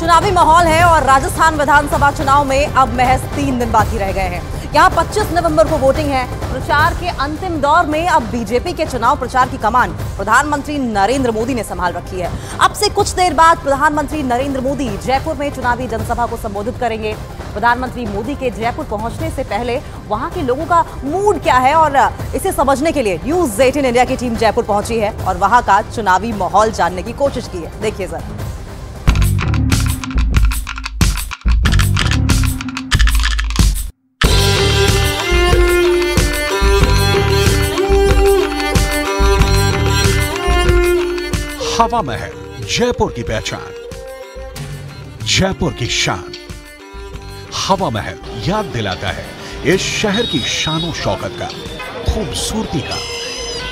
चुनावी माहौल है और राजस्थान विधानसभा चुनाव में अब महज 3 दिन बाकी रह गए हैं। यहां 25 नवंबर को वोटिंग है। प्रचार के अंतिम दौर में अब बीजेपी के चुनाव प्रचार की कमान प्रधानमंत्री नरेंद्र मोदी ने संभाल रखी है। अब से कुछ देर बाद प्रधानमंत्री नरेंद्र मोदी जयपुर में चुनावी जनसभा को संबोधित करेंगे। प्रधानमंत्री मोदी के जयपुर पहुंचने से पहले वहां के लोगों का मूड क्या है और इसे समझने के लिए न्यूज़ 18 इंडिया की टीम जयपुर पहुंची है और वहां का चुनावी माहौल जानने की कोशिश की है। देखिए जरा। हवा महल जयपुर की पहचान, जयपुर की शान। हवा महल याद दिलाता है इस शहर की शानो शौकत का, खूबसूरती का।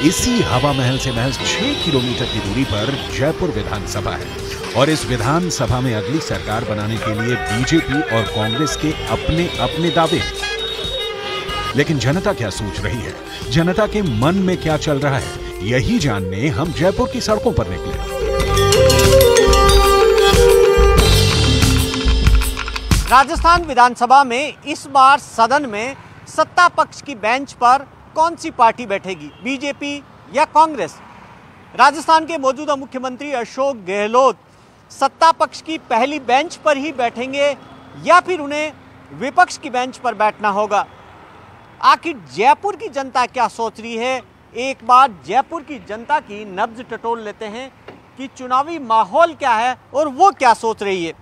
इसी हवा महल से महज 6 किलोमीटर की दूरी पर जयपुर विधानसभा है और इस विधानसभा में अगली सरकार बनाने के लिए बीजेपी और कांग्रेस के अपने अपने दावे। लेकिन जनता क्या सोच रही है, जनता के मन में क्या चल रहा है, यही जानने हम जयपुर की सड़कों पर निकले। राजस्थान विधानसभा में इस बार सदन में सत्ता पक्ष की बेंच पर कौन सी पार्टी बैठेगी, बीजेपी या कांग्रेस? राजस्थान के मौजूदा मुख्यमंत्री अशोक गहलोत सत्ता पक्ष की पहली बेंच पर ही बैठेंगे या फिर उन्हें विपक्ष की बेंच पर बैठना होगा? आखिर जयपुर की जनता क्या सोच रही है, एक बार जयपुर की जनता की नब्ज टटोल लेते हैं कि चुनावी माहौल क्या है और वो क्या सोच रही है।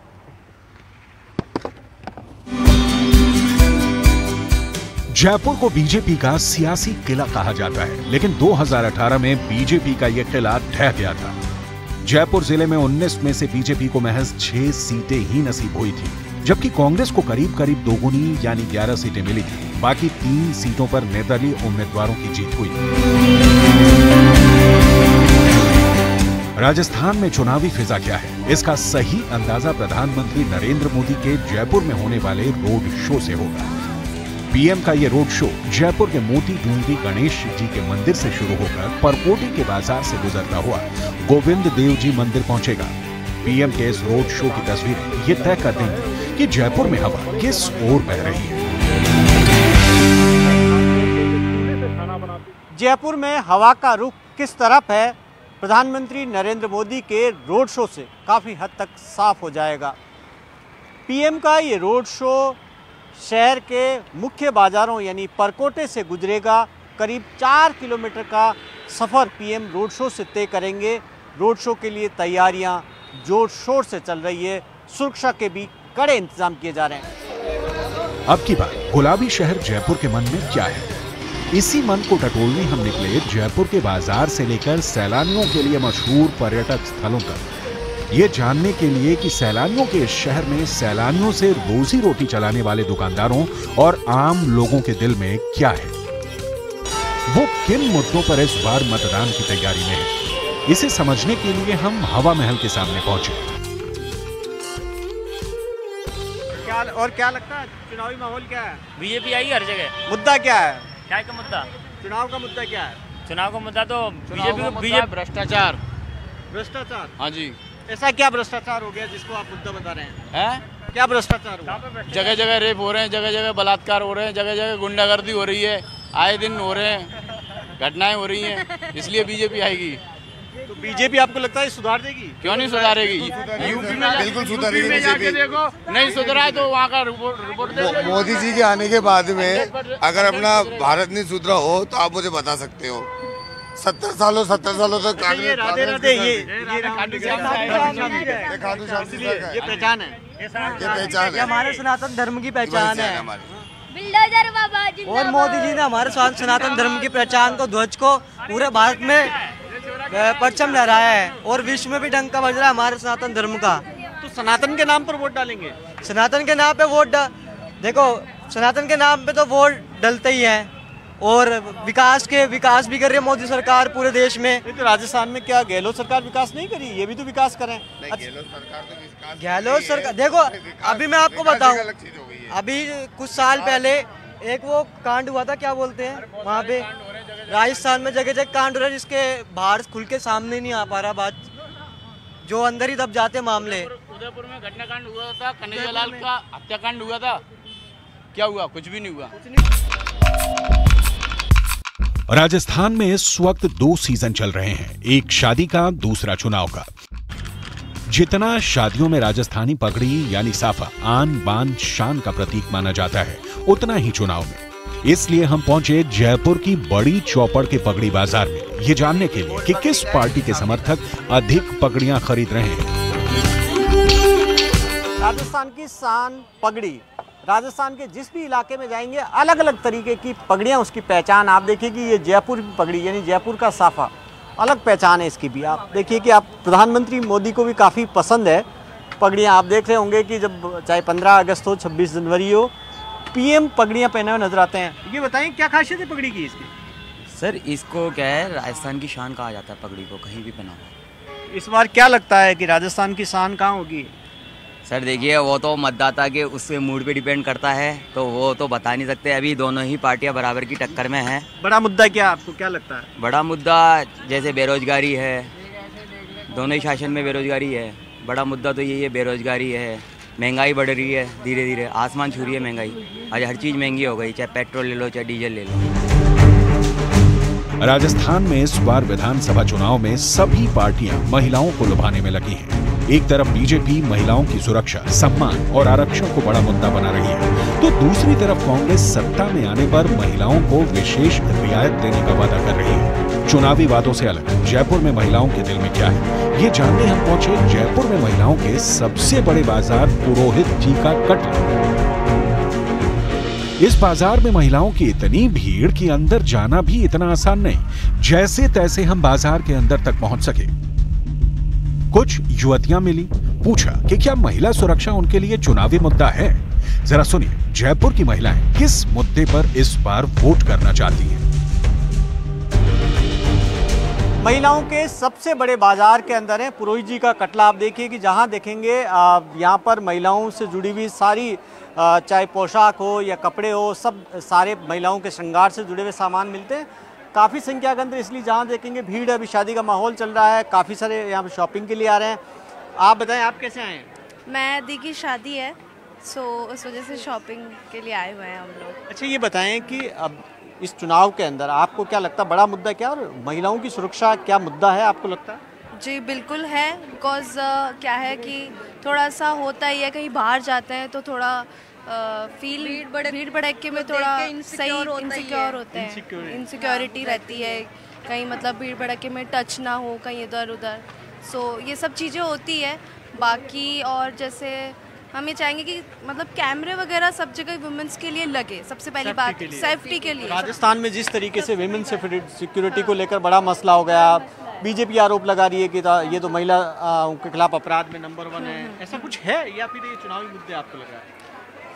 जयपुर को बीजेपी का सियासी किला कहा जाता है, लेकिन 2018 में बीजेपी का यह किला ढह गया था। जयपुर जिले में 19 में से बीजेपी को महज 6 सीटें ही नसीब हुई थी, जबकि कांग्रेस को करीब करीब दोगुनी यानी 11 सीटें मिली थी। बाकी 3 सीटों पर निर्दलीय उम्मीदवारों की जीत हुई। राजस्थान में चुनावी फिजा क्या है, इसका सही अंदाजा प्रधानमंत्री नरेंद्र मोदी के जयपुर में होने वाले रोड शो से होगा। पीएम का ये रोड शो जयपुर के मोती डूंगरी गणेश जी के मंदिर से शुरू होकर परकोटी के बाजार से गुजरता हुआ गोविंद देव जी मंदिर पहुंचेगा। पीएम के इस रोड शो की तस्वीरें ये तय कर देंगी कि जयपुर में हवा किस ओर बह रही है। जयपुर में हवा का रुख किस तरफ है, प्रधानमंत्री नरेंद्र मोदी के रोड शो से काफ़ी हद तक साफ हो जाएगा। पीएम का ये रोड शो शहर के मुख्य बाजारों यानी परकोटे से गुजरेगा। करीब 4 किलोमीटर का सफ़र पीएम रोड शो से तय करेंगे। रोड शो के लिए तैयारियां जोर शोर से चल रही है, सुरक्षा के भी कड़े इंतजाम किए जा रहे हैं। अब की बात गुलाबी शहर जयपुर के मन में क्या है, इसी मन को टटोलने हम निकले जयपुर के बाजार से लेकर सैलानियों के लिए मशहूर पर्यटक स्थलों तक, ये जानने के लिए कि सैलानियों के इस शहर में सैलानियों से रोजी रोटी चलाने वाले दुकानदारों और आम लोगों के दिल में क्या है, वो किन मुद्दों पर इस बार मतदान की तैयारी में है। इसे समझने के लिए हम हवा महल के सामने पहुंचे। क्या लगता है, चुनावी माहौल क्या है? बीजेपी आई हर जगह। मुद्दा क्या है? क्या का मुद्दा? चुनाव का मुद्दा क्या है? चुनाव का मुद्दा तो बीजेपी भ्रष्टाचार। हाँ जी। ऐसा क्या भ्रष्टाचार हो गया जिसको आप मुद्दा बता रहे हैं? क्या भ्रष्टाचार हुआ? जगह जगह रेप हो रहे हैं, जगह जगह बलात्कार हो रहे हैं, जगह जगह गुंडागर्दी हो रही है, आए दिन हो रहे हैं, घटनाएं हो रही हैं, इसलिए बीजेपी आएगी। तो बीजेपी आपको लगता है सुधार देगी? क्यों नहीं सुधारेगी? यूपी में बिल्कुल सुधारेगी बीजेपी। देखो नहीं सुधरा है तो वहाँ का रिपोर्ट मोदी जी के आने के बाद में अगर अपना भारत नहीं सुधरा हो तो आप मुझे बता सकते हो। 70 सालों तक ये पहचान है, ये हमारे सनातन धर्म की पहचान है बिल्डोजर बाबा जी। और मोदी जी ने हमारे सनातन धर्म की पहचान को, ध्वज को पूरे भारत में परचम लहराया है और विश्व में भी डंका बज रहा है हमारे सनातन धर्म का। तो सनातन के नाम पर वोट डालेंगे? सनातन के नाम पे वोट देखो, सनातन के नाम पे तो वोट डलते ही हैं और विकास भी कर रही है मोदी सरकार पूरे देश में। तो राजस्थान में क्या गहलोत सरकार विकास नहीं करी? ये भी तो विकास करें। गहलोत सरकार देखो, अभी मैं आपको बताऊं, अभी कुछ साल पहले एक वो कांड हुआ था, क्या बोलते हैं वहाँ पे राजस्थान में जगह जगह कांड हो रहा है जिसके बाहर खुल के सामने नहीं आ पा रहा बात, जो अंदर ही दब जाते मामले। उदयपुर में घटनाकांड हुआ था, कन्हैयालाल का हत्याकांड हुआ था, क्या हुआ? कुछ भी नहीं हुआ। राजस्थान में इस वक्त 2 सीजन चल रहे हैं, एक शादी का, दूसरा चुनाव का। जितना शादियों में राजस्थानी पगड़ी यानी साफा आन बान शान का प्रतीक माना जाता है, उतना ही चुनाव में। इसलिए हम पहुंचे जयपुर की बड़ी चौपड़ के पगड़ी बाजार में, ये जानने के लिए कि किस पार्टी के समर्थक अधिक पगड़ियां खरीद रहे हैं। राजस्थान की शान पगड़ी, राजस्थान के जिस भी इलाके में जाएंगे अलग अलग तरीके की पगड़ियाँ, उसकी पहचान आप देखिए कि ये जयपुर की पगड़ी यानी जयपुर का साफा, अलग पहचान है इसकी भी। आप देखिए कि आप प्रधानमंत्री मोदी को भी काफ़ी पसंद है पगड़ियाँ। आप देख रहे होंगे कि जब चाहे 15 अगस्त हो, 26 जनवरी हो, पीएम पगड़ियाँ पहने हुए नजर आते हैं। ये बताएं क्या खासियत है पगड़ी की इसकी? सर इसको क्या है, राजस्थान की शान कहा जाता है पगड़ी को, कहीं भी पहनाओ। इस बार क्या लगता है कि राजस्थान की शान कहाँ होगी? सर देखिए वो तो मतदाता के उससे मूड पे डिपेंड करता है, तो वो तो बता नहीं सकते। अभी दोनों ही पार्टियां बराबर की टक्कर में हैं। बड़ा मुद्दा क्या आपको क्या लगता है? बड़ा मुद्दा जैसे बेरोजगारी है, दोनों ही शासन में बेरोजगारी है। बड़ा मुद्दा तो यही है, बेरोजगारी है, महंगाई बढ़ रही है, धीरे धीरे आसमान छू रही है महंगाई। आज हर चीज़ महंगी हो गई, चाहे पेट्रोल ले लो चाहे डीजल ले लो। राजस्थान में इस बार विधानसभा चुनाव में सभी पार्टियां महिलाओं को लुभाने में लगी हैं। एक तरफ बीजेपी महिलाओं की सुरक्षा, सम्मान और आरक्षण को बड़ा मुद्दा बना रही है, तो दूसरी तरफ कांग्रेस सत्ता में आने पर महिलाओं को विशेष रियायत देने का वादा कर रही है। चुनावी वादों से अलग जयपुर में महिलाओं के दिल में क्या है, ये जानने हम पहुंचे जयपुर में महिलाओं के सबसे बड़े बाजार पुरोहित जी का कटरा। इस बाजार में महिलाओं की इतनी भीड़ कि अंदर जाना भी इतना आसान नहीं। जैसे तैसे हम बाजार के अंदर तक पहुंच सके। कुछ युवतियां मिली, पूछा कि क्या महिला सुरक्षा उनके लिए चुनावी मुद्दा है। जरा सुनिए जयपुर की महिलाएं किस मुद्दे पर इस बार वोट करना चाहती हैं। महिलाओं के सबसे बड़े बाजार के अंदर है पुरोहित जी का कटला। आप देखिए कि जहां देखेंगे यहाँ पर महिलाओं से जुड़ी हुई सारी चाहे पोशाक हो या कपड़े हो, सब सारे महिलाओं के श्रृंगार से जुड़े हुए सामान मिलते हैं। काफ़ी संख्या के अंदर, इसलिए जहाँ देखेंगे भीड़ है। अभी शादी का माहौल चल रहा है, काफ़ी सारे यहाँ पे शॉपिंग के लिए आ रहे हैं। आप बताएं आप कैसे आए हैं? मैं दी की शादी है, सो उस वजह से शॉपिंग के लिए आए हुए हैं हम लोग। अच्छा ये बताएं कि अब इस चुनाव के अंदर आपको क्या लगता है बड़ा मुद्दा क्या, और महिलाओं की सुरक्षा क्या मुद्दा है आपको लगता है? जी बिल्कुल है, बिकॉज क्या है कि थोड़ा सा होता ही है, कहीं बाहर जाते हैं तो थोड़ा भीड़ भड़के में थोड़ा सही इनसिक्योर होते हैं, इनसिक्योरिटी रहती है, कहीं मतलब भीड़ भड़के में टच ना हो कहीं इधर उधर। सो ये सब चीज़ें होती है। बाकी और जैसे हम ये चाहेंगे कि मतलब कैमरे वगैरह सब जगह वुमेन्स के लिए लगे, सबसे पहली बात सेफ्टी के लिए। राजस्थान में जिस तरीके से वुमेन सिक्योरिटी को लेकर बड़ा मसला हो गया, बीजेपी आरोप लगा रही है कि ये तो महिला के खिलाफ अपराध में नंबर 1 है, ऐसा कुछ है या फिर ये चुनावी मुद्दे आपको लग रहा है?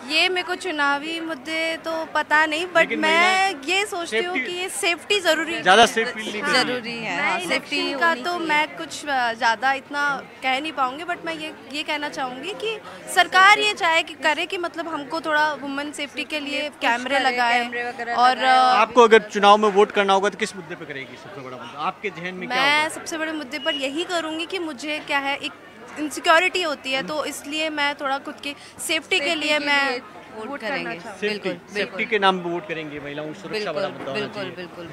ये मेरे को चुनावी मुद्दे तो पता नहीं, बट मैं ये सोचती हूँ कि ये सेफ्टी जरूरी है, ज़्यादा सेफ्टी जरूरी है। हाँ, सेफ्टी का तो मैं कुछ ज़्यादा इतना कह नहीं पाऊंगी, बट मैं ये कहना चाहूँगी कि सरकार ये चाहे कि करे कि मतलब हमको थोड़ा वुमेन सेफ्टी के लिए कैमरे लगाए। और आपको अगर चुनाव में वोट करना होगा तो किस मुद्दे पे करेगी सबसे बड़ा मुद्दा आपके जहन में? मैं सबसे बड़े मुद्दे पर यही करूँगी कि मुझे क्या है, एक इनसिक्योरिटी होती है, तो इसलिए मैं थोड़ा खुद की सेफ्टी के लिए मैं वोट करेंगे। सेफ्टी के नाम पे वोट करेंगे, महिलाओं की सुरक्षा बड़ा मुद्दा होना चाहिए। बिल्कुल।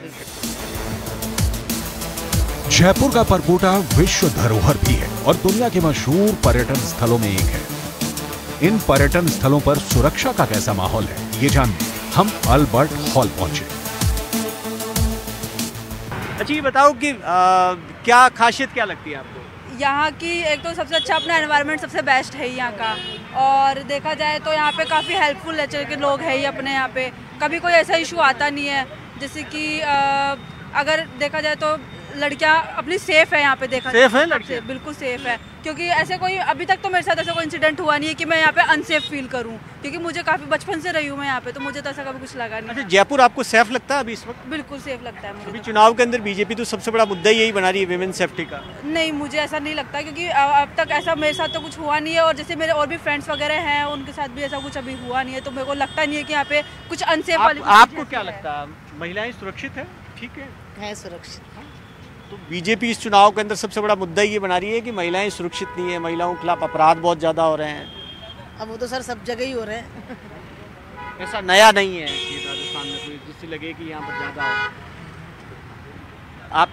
जयपुर का परकोटा विश्व धरोहर भी है और दुनिया के मशहूर पर्यटन स्थलों में एक है। इन पर्यटन स्थलों पर सुरक्षा का कैसा माहौल है, ये जानने हम अल्बर्ट हॉल पहुंचे। अच्छा ये बताओ कि क्या खासियत क्या लगती है आपको यहाँ की? एक तो सबसे अच्छा अपना एनवायरनमेंट सबसे बेस्ट है यहाँ का, और देखा जाए तो यहाँ पे काफ़ी हेल्पफुल नेचर के लोग हैं ही अपने यहाँ पे। कभी कोई ऐसा इशू आता नहीं है, जैसे कि अगर देखा जाए तो लड़कियाँ अपनी सेफ है यहाँ पे। देखा सेफ है लड़कियाँ? बिल्कुल सेफ है, क्योंकि ऐसे कोई अभी तक तो मेरे साथ ऐसा कोई इंसिडेंट हुआ नहीं है कि मैं यहाँ पे अनसेफ फील करूँ, क्योंकि मुझे काफ़ी बचपन से रही हूँ मैं यहाँ पे, तो मुझे तो ऐसा कभी कुछ लगा नहीं। अच्छा जयपुर आपको सेफ लगता है अभी इस वक्त? बिल्कुल सेफ लगता है मुझे। अभी चुनाव के अंदर बीजेपी तो सबसे बड़ा मुद्दा यही बना रही है विमेन सेफ्टी का। नहीं मुझे ऐसा नहीं लगता, क्योंकि अब तक ऐसा मेरे साथ तो कुछ हुआ नहीं है, और जैसे मेरे और भी फ्रेंड्स वगैरह हैं उनके साथ भी ऐसा कुछ अभी हुआ नहीं है, तो मेरे को लगता नहीं है कि यहाँ पे कुछ अनसेफ वाली। आपको क्या लगता है महिलाएं सुरक्षित है? ठीक है सुरक्षित। तो बीजेपी इस चुनाव के अंदर सबसे बड़ा मुद्दा ये बना रही है कि महिलाएं सुरक्षित नहीं है, महिलाओं के खिलाफ अपराध बहुत ज़्यादा हो रहे हैं। अब वो तो सर सब जगह ही हो रहे हैं। ऐसा नया नहीं है कि राजस्थान में कोई जिससे लगे कि यहाँ पर ज़्यादा हो। आप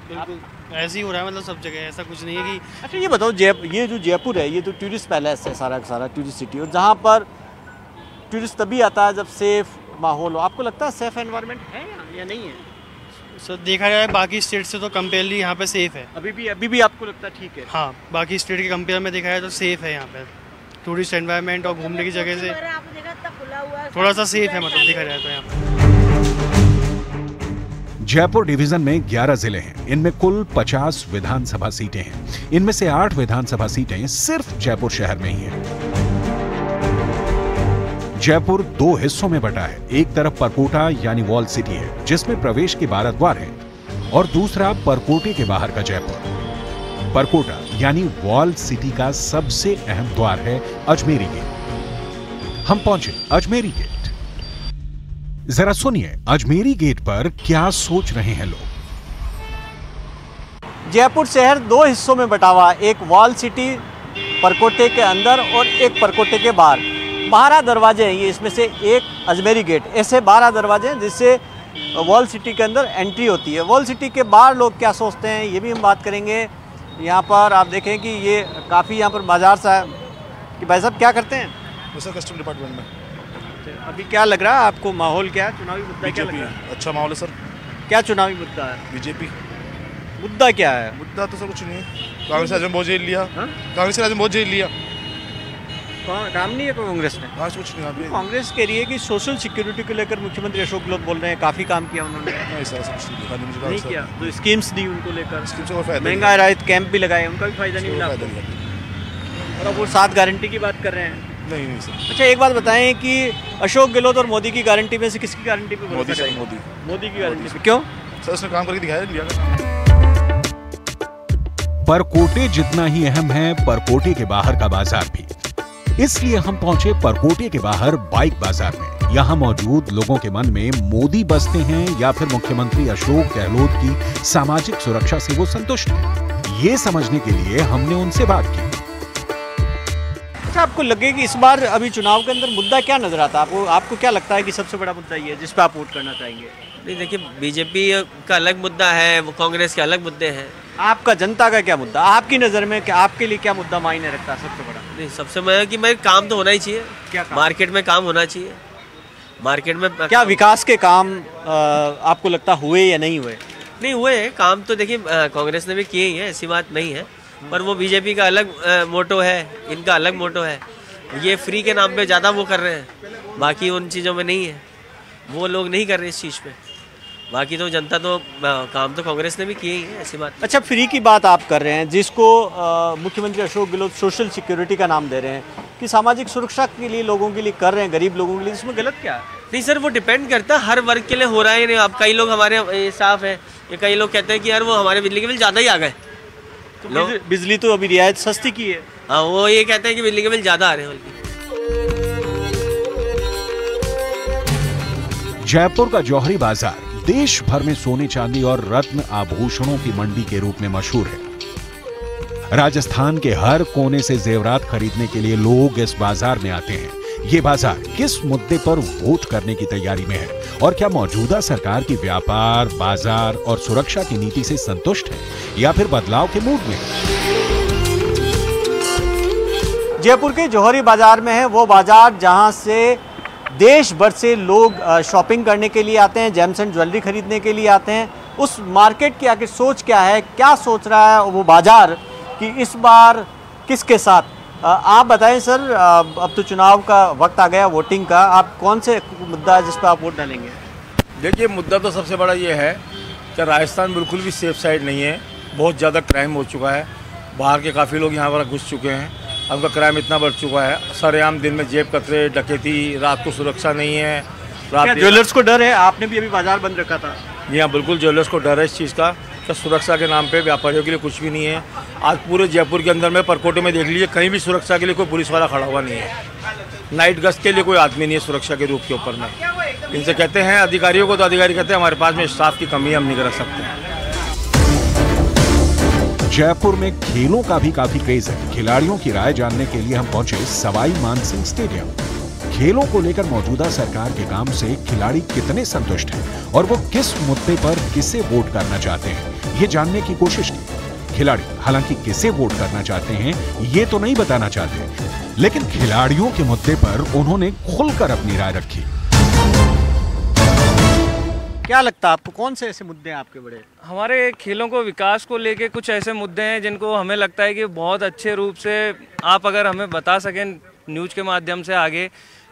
बिल्कुल ऐसे ही हो रहा है, मतलब सब जगह, ऐसा कुछ नहीं है कि। अच्छा ये बताओ, ये जो जयपुर है, ये तो टूरिस्ट पैलेस है, सारा का सारा टूरिस्ट सिटी, और जहाँ पर टूरिस्ट तभी आता है जब सेफ माहौल हो। आपको लगता है सेफ एनवायरनमेंट है या नहीं है? सर देखा जाए बाकी स्टेट से तो कंपेयरली यहाँ पे सेफ है। अभी भी आपको लगता है ठीक है? हाँ, बाकी स्टेट के कंपेयर में देखा जाए तो सेफ है यहाँ पे। टूरिस्ट एनवायरनमेंट और घूमने की जगह से थोड़ा सा सेफ है, मतलब देखा जाए तो यहाँ पे। जयपुर डिवीजन में 11 जिले हैं। इनमें कुल 50 विधानसभा सीटें हैं। इनमें से 8 विधानसभा सीटें सिर्फ जयपुर शहर में ही हैं। जयपुर 2 हिस्सों में बटा है। एक तरफ परकोटा यानी वॉल सिटी है, जिसमें प्रवेश के 12 द्वार हैं, और दूसरा परकोटे के बाहर का जयपुर। परकोटा यानी वॉल सिटी का सबसे अहम द्वार है अजमेरी गेट। हम पहुंचे अजमेरी गेट। जरा सुनिए अजमेरी गेट पर क्या सोच रहे हैं लोग। जयपुर शहर 2 हिस्सों में बटा हुआ है, एक वॉल सिटी परकोटे के अंदर और एक परकोटे के बाहर। 12 दरवाजे हैं ये, इसमें से एक अजमेरी गेट। ऐसे 12 दरवाजे हैं जिससे वॉल सिटी के अंदर एंट्री होती है। वॉल सिटी के बाहर लोग क्या सोचते हैं ये भी हम बात करेंगे। यहाँ पर आप देखें कि ये काफ़ी यहाँ पर बाजार सा है कि भाई साहब क्या करते हैं? सर कस्टम डिपार्टमेंट में। अभी क्या लग रहा है आपको, माहौल क्या है, चुनावी मुद्दा क्या लग रहा है? अच्छा माहौल है सर। क्या चुनावी मुद्दा है? बीजेपी। मुद्दा क्या है? मुद्दा तो सर कुछ नहीं है। कांग्रेस ने बहुत जेल लिया। कांग्रेस ने बहुत जेल लिया। काम नहीं है कांग्रेस ने? हाँ कुछ नहीं। कांग्रेस कह रही है कि सोशल सिक्योरिटी को लेकर मुख्यमंत्री अशोक गहलोत बोल रहे हैं काफ़ी काम किया उन्होंने। नहीं सर नहीं किया। तो स्कीम्स दी उनको लेकर, महंगाई राहत कैंप भी लगाए, उनका भी फायदा नहीं मिला। और अब वो 7 गारंटी की बात कर रहे हैं। नहीं सर। अच्छा एक बात बताएं कि अशोक गहलोत और मोदी की गारंटी में से किसकी गारंटी पे? मोदी की गारंटी पे। क्यों सर? उसने काम करके दिखाया इंडिया का। परकोटे जितना ही अहम है परकोटे के बाहर का बाजार भी। इसलिए हम पहुंचे परकोटे के बाहर बाइक बाजार में। यहां मौजूद लोगों के मन में मोदी बसते हैं या फिर मुख्यमंत्री अशोक गहलोत की सामाजिक सुरक्षा से वो संतुष्ट हैं। ये समझने के लिए हमने उनसे बात की। अच्छा आपको लगे कि इस बार अभी चुनाव के अंदर मुद्दा क्या नजर आता है आपको क्या लगता है कि सबसे बड़ा मुद्दा ये है जिस पे आप वोट करना चाहेंगे? नहीं देखिए, बीजेपी का अलग मुद्दा है, वो कांग्रेस के अलग मुद्दे हैं। आपका जनता का क्या मुद्दा, आपकी नज़र में क्या, आपके लिए क्या मुद्दा मायने रखता है सबसे बड़ा? नहीं सबसे बड़ा कि भाई काम तो होना ही चाहिए। क्या काम? मार्केट में काम होना चाहिए। मार्केट में क्या विकास के काम आपको लगता हुए या नहीं हुए? नहीं हुए हैं काम तो। देखिए कांग्रेस ने भी किए ही है, ऐसी बात नहीं है, पर वो बीजेपी का अलग मोटो है, इनका अलग मोटो है। ये फ्री के नाम पे ज़्यादा वो कर रहे हैं, बाकी उन चीज़ों में नहीं है, वो लोग नहीं कर रहे इस चीज़ पे। बाकी तो जनता तो काम तो कांग्रेस ने भी किए ही है, ऐसी बात। अच्छा फ्री की बात आप कर रहे हैं जिसको मुख्यमंत्री अशोक गहलोत सोशल सिक्योरिटी का नाम दे रहे हैं कि सामाजिक सुरक्षा के लिए लोगों के लिए कर रहे हैं, गरीब लोगों के लिए, इसमें गलत क्या है? नहीं सर वो डिपेंड करता है, हर वर्ग के लिए हो रहा है नहीं। अब कई लोग हमारे स्टाफ है, ये कई लोग कहते हैं कि यार वो हमारे बिजली के बिल ज़्यादा ही आ गए। तो बिजली तो अभी रियायत सस्ती की है। हाँ वो ये कहते हैं कि बिजली के बिल ज़्यादा आ रहे हैं। जयपुर का जौहरी बाजार देश भर में सोने चांदी और रत्न आभूषणों की मंडी के रूप में मशहूर है। राजस्थान के हर कोने से जेवरात खरीदने के लिए लोग इस बाजार में आते हैं। ये बाजार किस मुद्दे पर वोट करने की तैयारी में है और क्या मौजूदा सरकार की व्यापार, बाजार और सुरक्षा की नीति से संतुष्ट है या फिर बदलाव के मूड में? जयपुर के जौहरी बाजार में है वो बाजार जहां से देश भर से लोग शॉपिंग करने के लिए आते हैं, जेम्स एंड ज्वेलरी खरीदने के लिए आते हैं। उस मार्केट की आखिर सोच क्या है, क्या सोच रहा है वो बाजार कि इस बार किसके साथ? आप बताएं सर, अब तो चुनाव का वक्त आ गया, वोटिंग का, आप कौन से मुद्दा है जिस पर आप वोट डालेंगे? देखिए मुद्दा तो सबसे बड़ा ये है कि राजस्थान बिल्कुल भी सेफ साइड नहीं है। बहुत ज़्यादा क्राइम हो चुका है, बाहर के काफ़ी लोग यहाँ पर घुस चुके हैं, उनका क्राइम इतना बढ़ चुका है। सरेआम दिन में जेब कतरे, डकैती, रात को सुरक्षा नहीं है। रात ज्वेलर्स को डर है? आपने भी अभी बाजार बंद रखा था। जी हाँ बिल्कुल, ज्वेलर्स को डर है इस चीज़ का कि सुरक्षा के नाम पे व्यापारियों के लिए कुछ भी नहीं है। आज पूरे जयपुर के अंदर में परकोटे में देख लीजिए, कहीं भी सुरक्षा के लिए कोई पुलिस वाला खड़ा हुआ नहीं है। नाइट गश्त के लिए कोई आदमी नहीं है सुरक्षा के रूप के ऊपर में। इनसे कहते हैं अधिकारियों को, तो अधिकारी कहते हैं हमारे पास में स्टाफ की कमी है, हम नहीं कर सकते। जयपुर में खेलों का भी काफी क्रेज है। खिलाड़ियों की राय जानने के लिए हम पहुंचे सवाई मानसिंह स्टेडियम। खेलों को लेकर मौजूदा सरकार के काम से खिलाड़ी कितने संतुष्ट हैं और वो किस मुद्दे पर किसे वोट करना चाहते हैं, ये जानने की कोशिश की। खिलाड़ी हालांकि किसे वोट करना चाहते हैं ये तो नहीं बताना चाहते, लेकिन खिलाड़ियों के मुद्दे पर उन्होंने खुलकर अपनी राय रखी। क्या लगता है आपको, कौन से ऐसे मुद्दे हैं आपके बड़े? हमारे खेलों को विकास को लेके कुछ ऐसे मुद्दे हैं जिनको हमें लगता है कि बहुत अच्छे रूप से आप अगर हमें बता सकें न्यूज़ के माध्यम से आगे,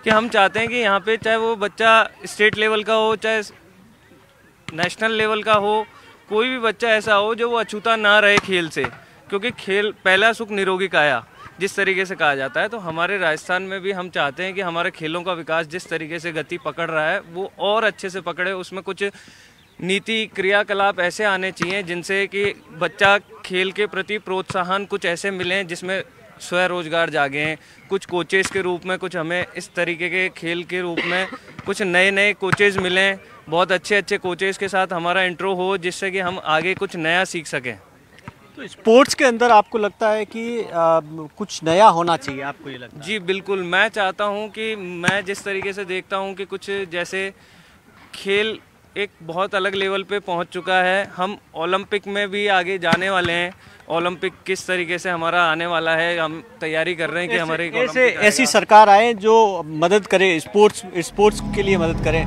कि हम चाहते हैं कि यहाँ पे चाहे वो बच्चा स्टेट लेवल का हो चाहे नेशनल लेवल का हो, कोई भी बच्चा ऐसा हो जो वो अछूता ना रहे खेल से, क्योंकि खेल पहला सुख निरोगी काया जिस तरीके से कहा जाता है। तो हमारे राजस्थान में भी हम चाहते हैं कि हमारे खेलों का विकास जिस तरीके से गति पकड़ रहा है वो और अच्छे से पकड़े। उसमें कुछ नीति क्रियाकलाप ऐसे आने चाहिए जिनसे कि बच्चा खेल के प्रति प्रोत्साहन कुछ ऐसे मिलें जिसमें स्वरोजगार जागें। कुछ कोचेस के रूप में कुछ हमें इस तरीके के खेल के रूप में कुछ नए नए कोचेस मिलें, बहुत अच्छे अच्छे कोचेस के साथ हमारा इंट्रो हो जिससे कि हम आगे कुछ नया सीख सकें। तो स्पोर्ट्स के अंदर आपको लगता है कि कुछ नया होना चाहिए, आपको ये लगता है? जी बिल्कुल, मैं चाहता हूं कि मैं जिस तरीके से देखता हूं कि कुछ जैसे खेल एक बहुत अलग लेवल पे पहुंच चुका है, हम ओलंपिक में भी आगे जाने वाले हैं। ओलंपिक किस तरीके से हमारा आने वाला है, हम तैयारी कर रहे हैं कि हमारे ऐसी सरकार आए जो मदद करे, स्पोर्ट्स के लिए मदद करे।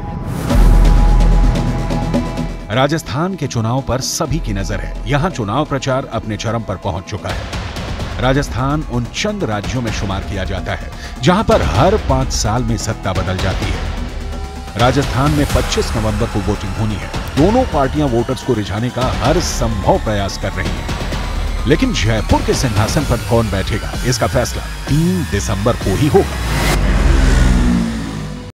राजस्थान के चुनाव पर सभी की नजर है। यहाँ चुनाव प्रचार अपने चरम पर पहुंच चुका है। राजस्थान उन चंद राज्यों में शुमार किया जाता है जहां पर हर 5 साल में सत्ता बदल जाती है। राजस्थान में 25 नवंबर को वोटिंग होनी है। दोनों पार्टियां वोटर्स को रिझाने का हर संभव प्रयास कर रही हैं। लेकिन जयपुर के सिंहासन पर कौन बैठेगा, इसका फैसला 3 दिसंबर को ही होगा।